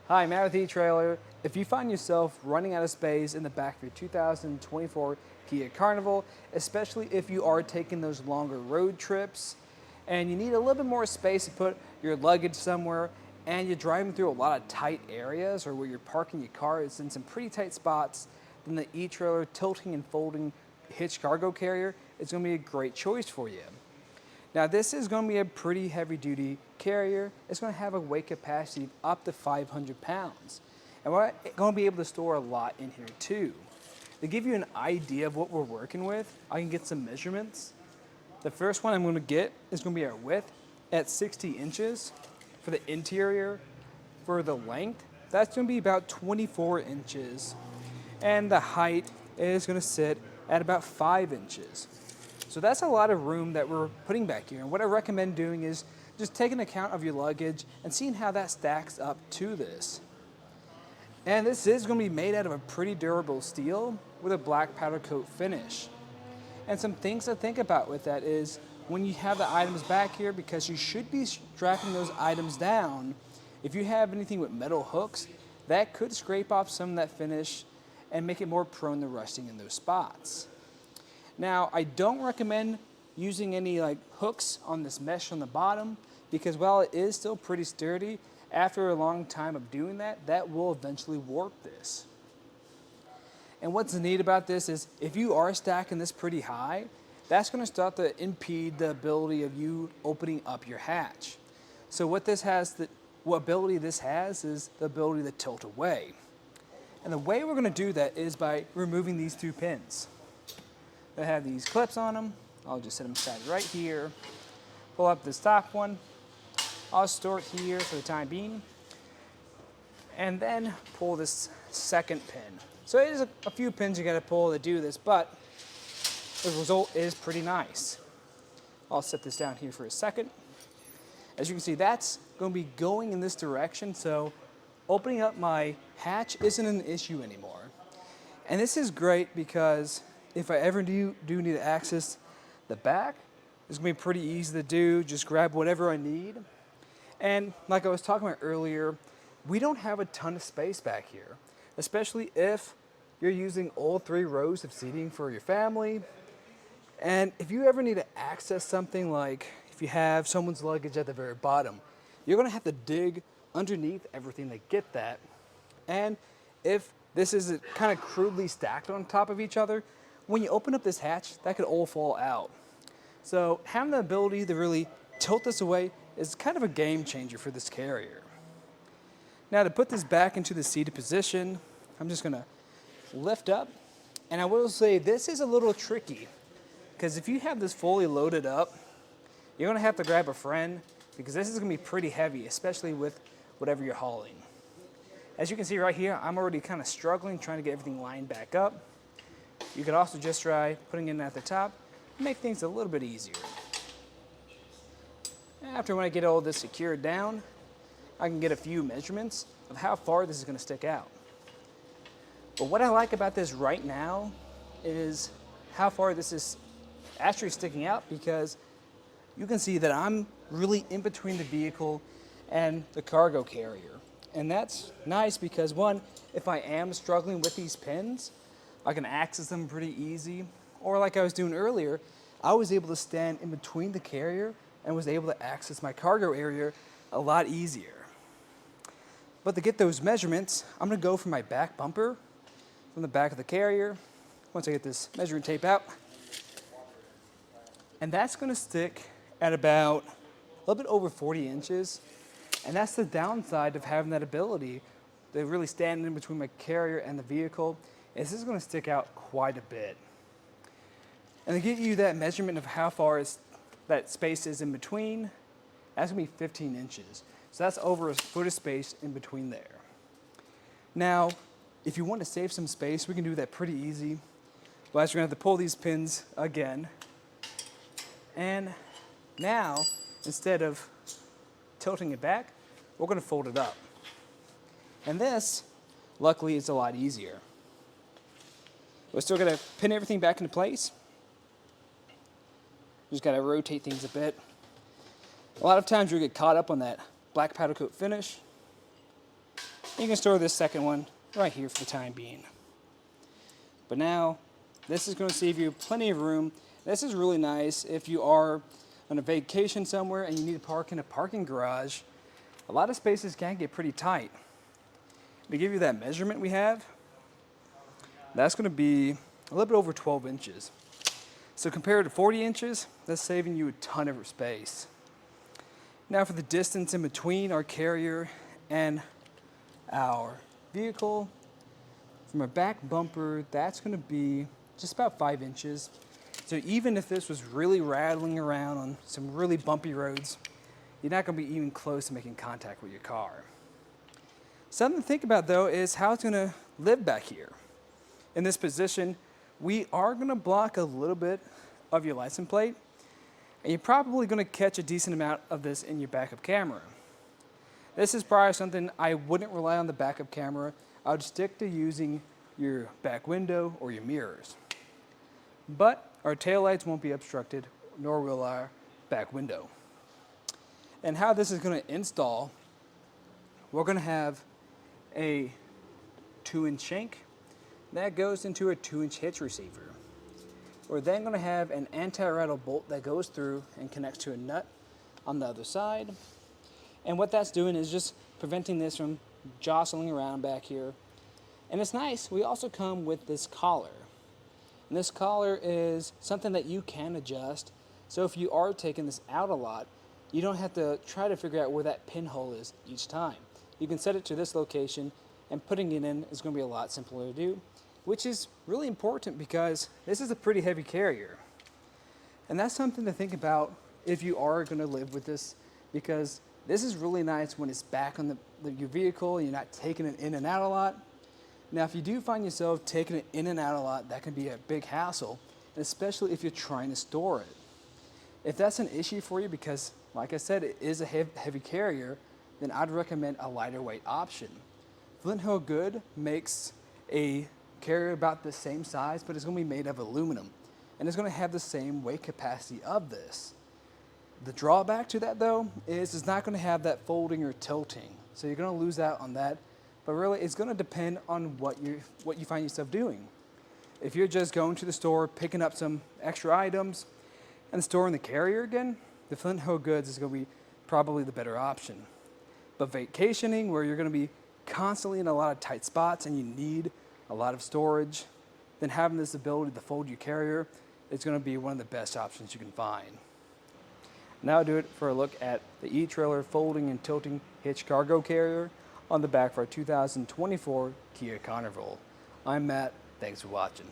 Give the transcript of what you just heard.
Hi, Matt with etrailer. If you find yourself running out of space in the back of your 2024 Kia Carnival, especially if you are taking those longer road trips and you need a little bit more space to put your luggage somewhere and you're driving through a lot of tight areas or where you're parking your car is in some pretty tight spots, then the etrailer tilting and folding Hitch Cargo Carrier is going to be a great choice for you. Now this is going to be a pretty heavy duty carrier. It's going to have a weight capacity of up to 500 pounds. And we're going to be able to store a lot in here too. To give you an idea of what we're working with, I can get some measurements. The first one I'm going to get is going to be our width at 60 inches. For the interior, for the length, that's going to be about 24 inches. And the height is going to sit at about 5 inches. So that's a lot of room that we're putting back here. And what I recommend doing is just taking account of your luggage and seeing how that stacks up to this. And this is going to be made out of a pretty durable steel with a black powder coat finish. And some things to think about with that is when you have the items back here, because you should be strapping those items down, if you have anything with metal hooks, that could scrape off some of that finish and make it more prone to rusting in those spots. Now, I don't recommend using any hooks on this mesh on the bottom because while it is still pretty sturdy, after a long time of doing that, that will eventually warp this. And what's neat about this is if you are stacking this pretty high, that's going to start to impede the ability of you opening up your hatch. So what ability this has is the ability to tilt away. And the way we're going to do that is by removing these two pins. They have these clips on them. I'll just set them aside right here. Pull up this top one. I'll store it here for the time being. And then pull this second pin. So it is a few pins you got to pull to do this, but the result is pretty nice. I'll set this down here for a second. As you can see, that's going to be going in this direction, so opening up my hatch isn't an issue anymore. And this is great because if I ever do need to access the back, it's going to be pretty easy to do. Just grab whatever I need. And like I was talking about earlier, we don't have a ton of space back here, especially if you're using all 3 rows of seating for your family. And if you ever need to access something like if you have someone's luggage at the very bottom, you're going to have to dig underneath everything to get that. And if this is kind of crudely stacked on top of each other, when you open up this hatch, that could all fall out. So having the ability to really tilt this away is kind of a game changer for this carrier. Now to put this back into the seated position, I'm just gonna lift up. And I will say this is a little tricky because if you have this fully loaded up, you're gonna have to grab a friend because this is gonna be pretty heavy, especially with whatever you're hauling. As you can see right here, I'm already kind of struggling trying to get everything lined back up. You could also just try putting it at the top and make things a little bit easier. After when I get all this secured down, I can get a few measurements of how far this is going to stick out. But what I like about this right now is how far this is actually sticking out because you can see that I'm really in between the vehicle and the cargo carrier. And that's nice because one, if I am struggling with these pins, I can access them pretty easy. Or like I was doing earlier, I was able to stand in between the carrier and was able to access my cargo area a lot easier. But to get those measurements, I'm going to go for my back bumper from the back of the carrier. Once I get this measuring tape out. And that's going to stick at about a little bit over 40 inches. And that's the downside of having that ability to really stand in between my carrier and the vehicle. This is going to stick out quite a bit. And to give you that measurement of how far that space is in between, that's going to be 15 inches. So that's over a foot of space in between there. Now, if you want to save some space, we can do that pretty easy. But you're going to have to pull these pins again. And now, instead of tilting it back, we're going to fold it up. And this, luckily, is a lot easier. We're still going to pin everything back into place. Just got to rotate things a bit. A lot of times you'll get caught up on that black powder coat finish. You can store this second one right here for the time being. But now, this is going to save you plenty of room. This is really nice if you are on a vacation somewhere and you need to park in a parking garage. A lot of spaces can get pretty tight. To give you that measurement we have, that's going to be a little bit over 12 inches. So compared to 40 inches, that's saving you a ton of space. Now for the distance in between our carrier and our vehicle, from our back bumper, that's going to be just about 5 inches. So even if this was really rattling around on some really bumpy roads, you're not going to be even close to making contact with your car. Something to think about though is how it's going to live back here. In this position, we are going to block a little bit of your license plate, and you're probably going to catch a decent amount of this in your backup camera. This is probably something I wouldn't rely on the backup camera. I would stick to using your back window or your mirrors. But our taillights won't be obstructed, nor will our back window. And how this is going to install, we're going to have a 2-inch shank that goes into a 2-inch hitch receiver. We're then going to have an anti-rattle bolt that goes through and connects to a nut on the other side. And what that's doing is just preventing this from jostling around back here. And it's nice, we also come with this collar. And this collar is something that you can adjust. So if you are taking this out a lot, you don't have to try to figure out where that pinhole is each time. You can set it to this location, and putting it in is going to be a lot simpler to do, which is really important because this is a pretty heavy carrier. And that's something to think about if you are going to live with this, because this is really nice when it's back on your vehicle and you're not taking it in and out a lot. Now, if you do find yourself taking it in and out a lot, that can be a big hassle, and especially if you're trying to store it. If that's an issue for you, because like I said, it is a heavy carrier, then I'd recommend a lighter weight option. Flint Hill Good makes a carrier about the same size, but it's going to be made of aluminum, and it's going to have the same weight capacity of this. The drawback to that though is it's not going to have that folding or tilting, so you're going to lose out on that. But really, it's going to depend on what you find yourself doing. If you're just going to the store, picking up some extra items, and storing the carrier again, the Flint Hill Goods is going to be probably the better option. But vacationing, where you're going to be constantly in a lot of tight spots and you need a lot of storage, then having this ability to fold your carrier is going to be one of the best options you can find. Now do it for a look at the etrailer folding and tilting Hitch Cargo Carrier on the back of our 2024 Kia Carnival. I'm Matt. Thanks for watching.